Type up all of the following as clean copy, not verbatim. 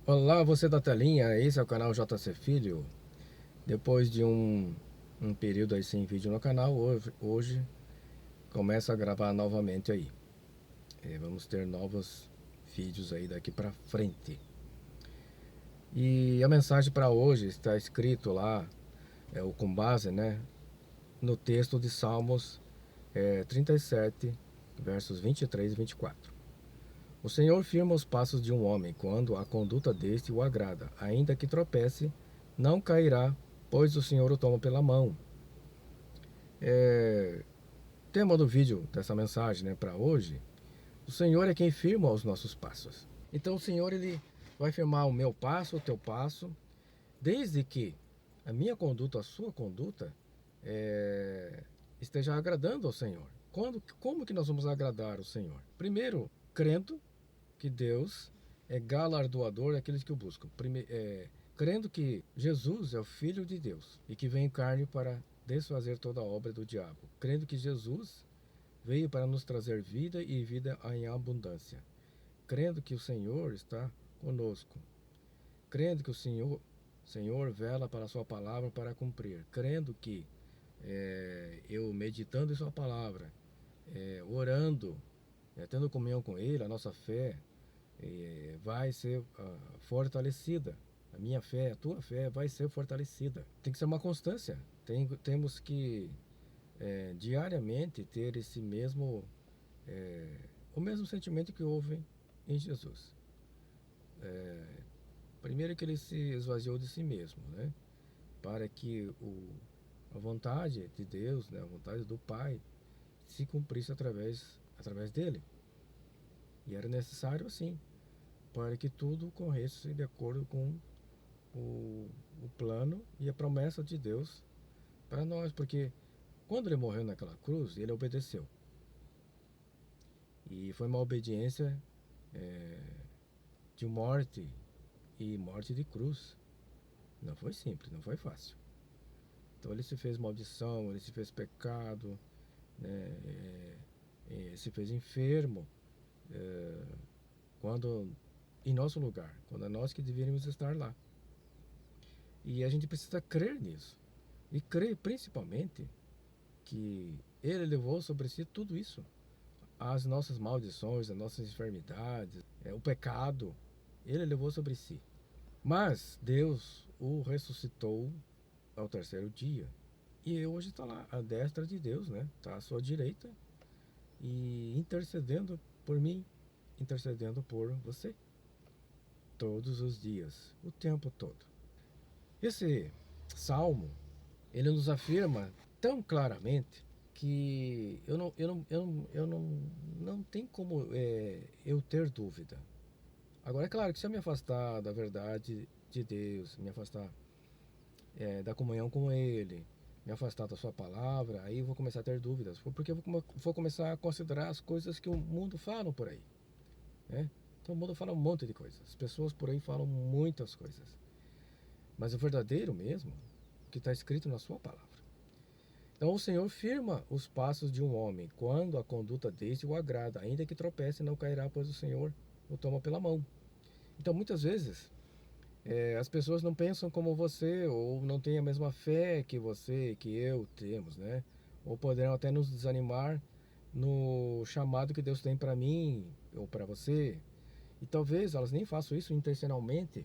Olá, você da telinha, esse é o canal JC Filho. Depois de um período aí sem vídeo no canal, hoje começo a gravar novamente aí. Vamos ter novos vídeos aí daqui pra frente. E a mensagem para hoje está escrito lá, com base, né, no texto de Salmos 37, versos 23 e 24. O Senhor firma os passos de um homem quando a conduta deste o agrada. Ainda que tropece, não cairá, pois o Senhor o toma pela mão. É, Tema do vídeo dessa mensagem, né, para hoje, o Senhor é quem firma os nossos passos. Então o Senhor ele vai firmar o meu passo, o teu passo, desde que a minha conduta, a sua conduta, é, esteja agradando ao Senhor. Como que nós vamos agradar o Senhor? Primeiro, crendo que Deus é galardoador daqueles que o buscam. Crendo que Jesus é o Filho de Deus e que vem em carne para desfazer toda a obra do diabo. Crendo que Jesus veio para nos trazer vida e vida em abundância. Crendo que o Senhor está conosco. Crendo que Senhor vela para a sua palavra para cumprir. Crendo que eu meditando em sua palavra, orando, tendo comunhão com Ele, a nossa fé vai ser fortalecida. A minha fé, a tua fé vai ser fortalecida. Tem que ser uma constância. Temos que diariamente ter o mesmo sentimento que houve em Jesus. Primeiro que ele se esvaziou de si mesmo, né? Para que a vontade de Deus, né? A vontade do Pai se cumprisse através dele. E era necessário assim, para que tudo corresse de acordo com o, o plano e a promessa de Deus para nós, porque quando ele morreu naquela cruz, ele obedeceu. E foi uma obediência de morte e morte de cruz. Não foi simples, não foi fácil. Então ele se fez maldição, ele se fez pecado, né? Se fez enfermo, é, quando em nosso lugar, quando é nós que deveríamos estar lá. E a gente precisa crer nisso. E crer principalmente que ele levou sobre si tudo isso. As nossas maldições, as nossas enfermidades, o pecado, ele levou sobre si. Mas Deus o ressuscitou ao terceiro dia. E hoje está lá, à destra de Deus, né? Está à sua direita e intercedendo por mim, intercedendo por você. Todos os dias, o tempo todo. Esse salmo, ele nos afirma tão claramente que não tem como eu ter dúvida. Agora, é claro que se eu me afastar da verdade de Deus, me afastar da comunhão com Ele, me afastar da Sua palavra, aí eu vou começar a ter dúvidas, porque eu vou começar a considerar as coisas que o mundo fala por aí, né? Então o mundo fala um monte de coisas, as pessoas por aí falam muitas coisas, mas o verdadeiro mesmo, o que está escrito na Sua palavra. Então o Senhor firma os passos de um homem, quando a conduta deste o agrada, ainda que tropece, não cairá, pois o Senhor o toma pela mão. Então muitas vezes as pessoas não pensam como você, ou não têm a mesma fé que você, que eu temos, né? Ou poderão até nos desanimar no chamado que Deus tem para mim ou para você. E talvez elas nem façam isso intencionalmente.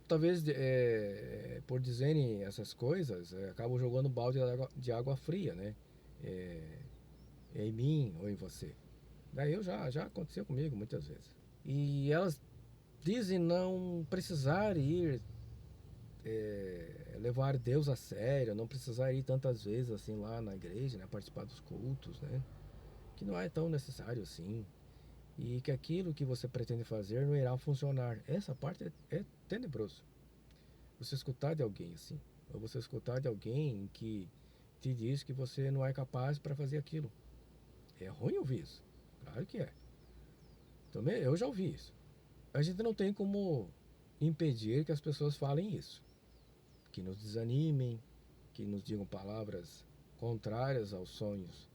Talvez por dizerem essas coisas, acabam jogando balde de água fria, né? É, em mim ou em você. Daí já aconteceu comigo muitas vezes. E elas dizem não precisar ir levar Deus a sério, não precisar ir tantas vezes assim lá na igreja, né, participar dos cultos, né, que não é tão necessário assim, e que aquilo que você pretende fazer não irá funcionar. Essa parte é tenebroso. Você escutar de alguém assim, ou você escutar de alguém que te diz que você não é capaz para fazer aquilo. É ruim ouvir isso. Claro que é. Também eu já ouvi isso. A gente não tem como impedir que as pessoas falem isso, que nos desanimem, que nos digam palavras contrárias aos sonhos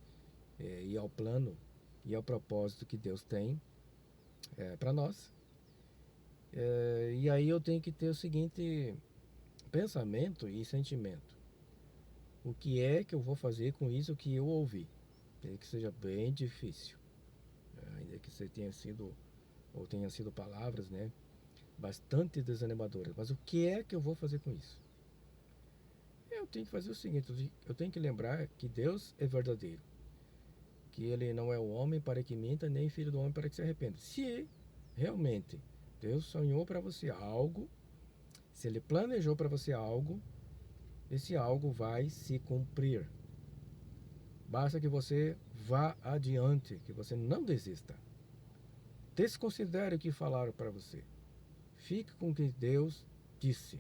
e ao plano e ao propósito que Deus tem para nós. E aí eu tenho que ter o seguinte pensamento e sentimento. O que é que eu vou fazer com isso que eu ouvi? Ainda que seja bem difícil, ainda que você tenha sido, ou tenha sido palavras, né, bastante desanimadoras. Mas o que é que eu vou fazer com isso? Eu tenho que fazer o seguinte, eu tenho que lembrar que Deus é verdadeiro, que Ele não é o homem para que minta, nem filho do homem para que se arrependa. Se realmente Deus sonhou para você algo, se Ele planejou para você algo, esse algo vai se cumprir. Basta que você vá adiante, que você não desista. Desconsidere o que falaram para você. Fique com o que Deus disse.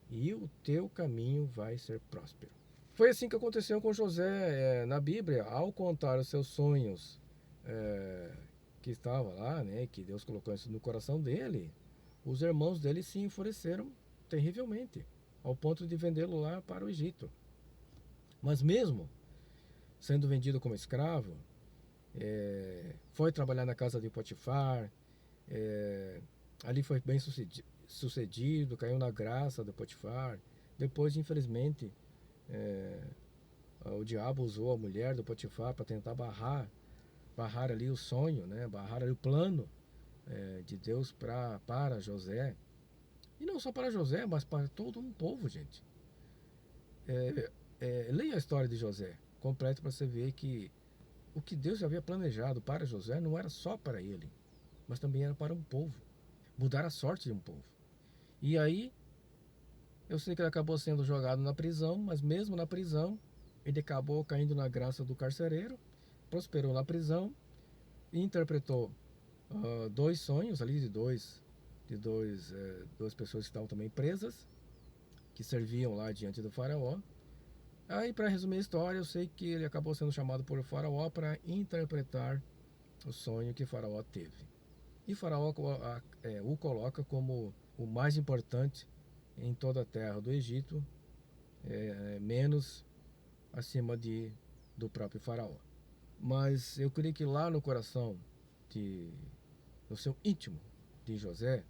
E o teu caminho vai ser próspero. Foi assim que aconteceu com José na Bíblia, ao contar os seus sonhos que estava lá, né, que Deus colocou isso no coração dele. Os irmãos dele se enfureceram terrivelmente, ao ponto de vendê-lo lá para o Egito. Mas mesmo sendo vendido como escravo, foi trabalhar na casa de Potifar, ali foi bem sucedido, caiu na graça de Potifar. Depois, infelizmente, o diabo usou a mulher do Potifar para tentar barrar ali o sonho, né? Barrar ali o plano de Deus para José. E não só para José, mas para todo um povo, gente. Leia a história de José completo para você ver que o que Deus havia planejado para José não era só para ele, mas também era para um povo. Mudar a sorte de um povo. E aí, eu sei que ele acabou sendo jogado na prisão, mas mesmo na prisão, ele acabou caindo na graça do carcereiro, prosperou na prisão e interpretou dois sonhos ali duas pessoas que estavam também presas, que serviam lá diante do faraó. Aí, para resumir a história, eu sei que ele acabou sendo chamado por faraó para interpretar o sonho que faraó teve. E faraó o coloca como o mais importante em toda a terra do Egito, menos acima do próprio faraó. Mas eu creio que lá no coração, no seu íntimo de José,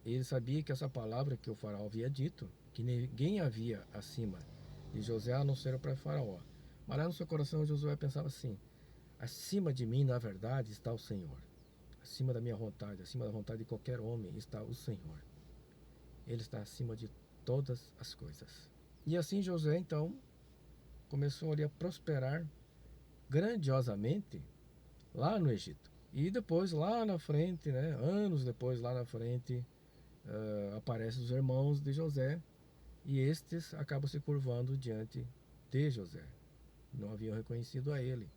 ele sabia que essa palavra que o faraó havia dito, que ninguém havia acima de José a não ser o próprio faraó. Mas lá no seu coração Josué pensava assim: acima de mim, na verdade, está o Senhor. Acima da minha vontade, acima da vontade de qualquer homem está o Senhor. Ele está acima de todas as coisas. E assim José, então, começou ali a prosperar grandiosamente lá no Egito. E depois, lá na frente, né, anos depois, lá na frente, aparecem os irmãos de José e estes acabam se curvando diante de José. Não haviam reconhecido a ele.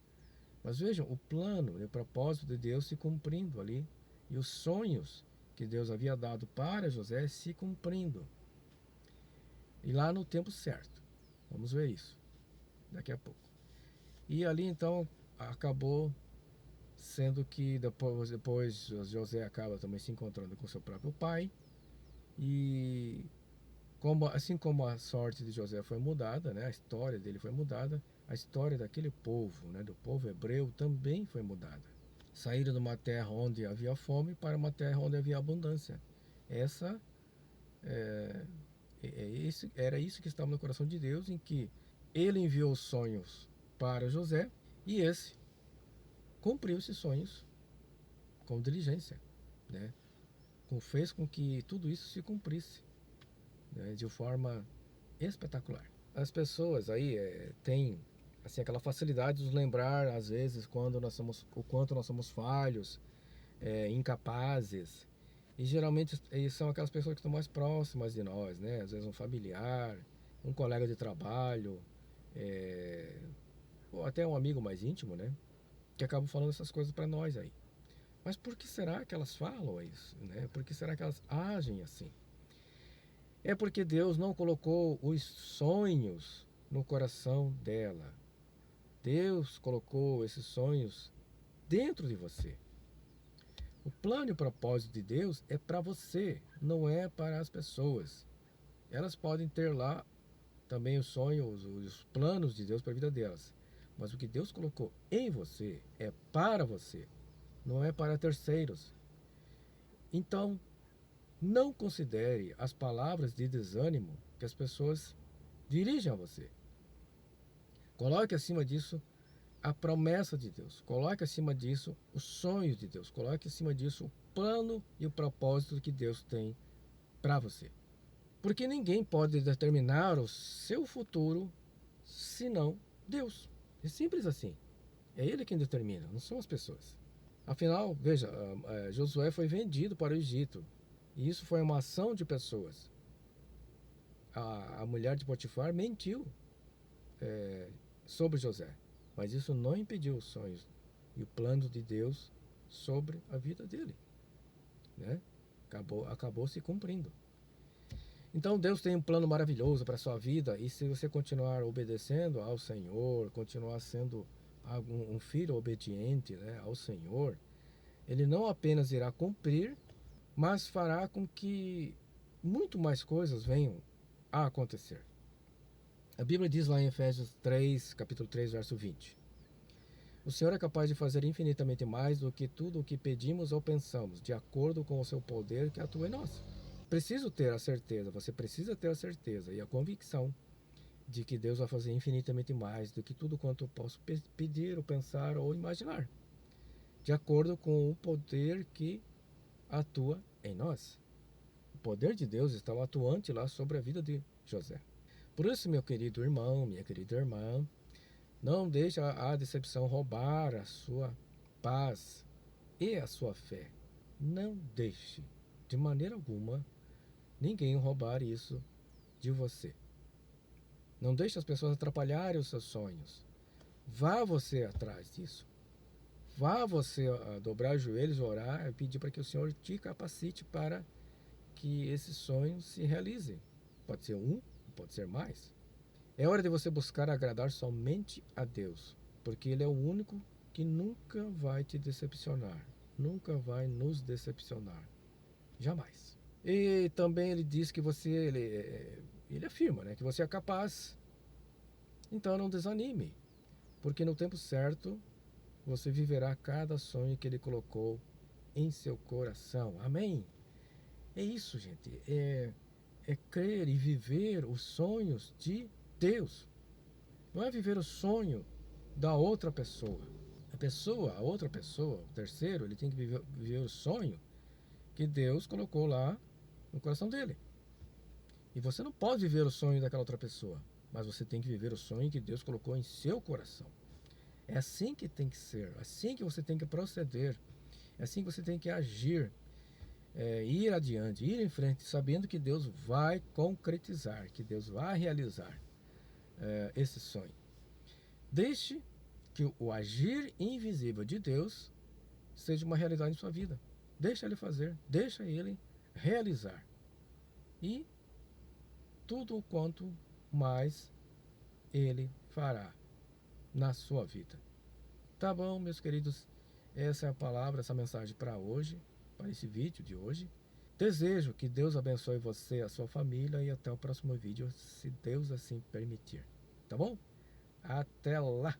Mas vejam, o plano e o propósito de Deus se cumprindo ali, e os sonhos que Deus havia dado para José se cumprindo. E lá no tempo certo. Vamos ver isso daqui a pouco. E ali então acabou sendo que depois José acaba também se encontrando com seu próprio pai. E assim como a sorte de José foi mudada, né, a história dele foi mudada, a história daquele povo, né, do povo hebreu, também foi mudada. Saíram de uma terra onde havia fome para uma terra onde havia abundância. Essa era isso que estava no coração de Deus, em que ele enviou sonhos para José e esse cumpriu esses sonhos com diligência, né? Fez com que tudo isso se cumprisse, né, de forma espetacular. As pessoas aí têm assim aquela facilidade de nos lembrar às vezes o quanto nós somos falhos, incapazes. E geralmente são aquelas pessoas que estão mais próximas de nós, né? Às vezes um familiar, um colega de trabalho, ou até um amigo mais íntimo, né? Que acabam falando essas coisas para nós aí. Mas por que será que elas falam isso, né? Por que será que elas agem assim? É porque Deus não colocou os sonhos no coração dela. Deus colocou esses sonhos dentro de você. O plano e o propósito de Deus é para você, não é para as pessoas. Elas podem ter lá também os sonhos, os planos de Deus para a vida delas. Mas o que Deus colocou em você é para você, não é para terceiros. Então, Não considere as palavras de desânimo que as pessoas dirigem a você. Coloque acima disso a promessa de Deus. Coloque acima disso os sonhos de Deus. Coloque acima disso o plano e o propósito que Deus tem para você. Porque ninguém pode determinar o seu futuro senão Deus. É simples assim. É Ele quem determina, não são as pessoas. Afinal, veja, Josué foi vendido para o Egito. E isso foi uma ação de pessoas. A mulher de Potifar mentiu sobre José. Mas isso não impediu os sonhos e o plano de Deus sobre a vida dele. Né? Acabou se cumprindo. Então Deus tem um plano maravilhoso para a sua vida, e se você continuar obedecendo ao Senhor, continuar sendo um filho obediente, né, ao Senhor, Ele não apenas irá cumprir, mas fará com que muito mais coisas venham a acontecer. A Bíblia diz lá em Efésios 3, capítulo 3, verso 20: O Senhor é capaz de fazer infinitamente mais do que tudo o que pedimos ou pensamos, de acordo com o seu poder que atua em nós. Preciso ter a certeza, você precisa ter a certeza e a convicção de que Deus vai fazer infinitamente mais do que tudo quanto eu posso pedir, ou pensar ou imaginar, de acordo com o poder que atua em nós. O poder de Deus estava atuante lá sobre a vida de José. Por isso, meu querido irmão, minha querida irmã, não deixe a decepção roubar a sua paz e a sua fé. Não deixe, de maneira alguma, ninguém roubar isso de você. Não deixe as pessoas atrapalharem os seus sonhos. Vá você atrás disso. Vá você dobrar os joelhos, orar e pedir para que o Senhor te capacite para que esse sonho se realize. Pode ser um, pode ser mais. É hora de você buscar agradar somente a Deus, porque Ele é o único que nunca vai te decepcionar. Nunca vai nos decepcionar. Jamais. E também ele diz que ele afirma, né, que você é capaz. Então não desanime, porque no tempo certo você viverá cada sonho que ele colocou em seu coração. Amém? É isso, gente. É crer e viver os sonhos de Deus. Não é viver o sonho da outra pessoa. A outra pessoa, o terceiro, ele tem que viver o sonho que Deus colocou lá no coração dele. E você não pode viver o sonho daquela outra pessoa, mas você tem que viver o sonho que Deus colocou em seu coração. É assim que tem que ser, assim que você tem que proceder, é assim que você tem que agir, ir adiante, ir em frente, sabendo que Deus vai concretizar, que Deus vai realizar esse sonho. Deixe que o agir invisível de Deus seja uma realidade em sua vida. Deixa Ele fazer, deixa Ele realizar. E tudo o quanto mais Ele fará na sua vida. Tá bom, meus queridos? Essa é a palavra, essa mensagem para hoje, para esse vídeo de hoje. Desejo que Deus abençoe você, a sua família, e até o próximo vídeo, se Deus assim permitir. Tá bom? Até lá!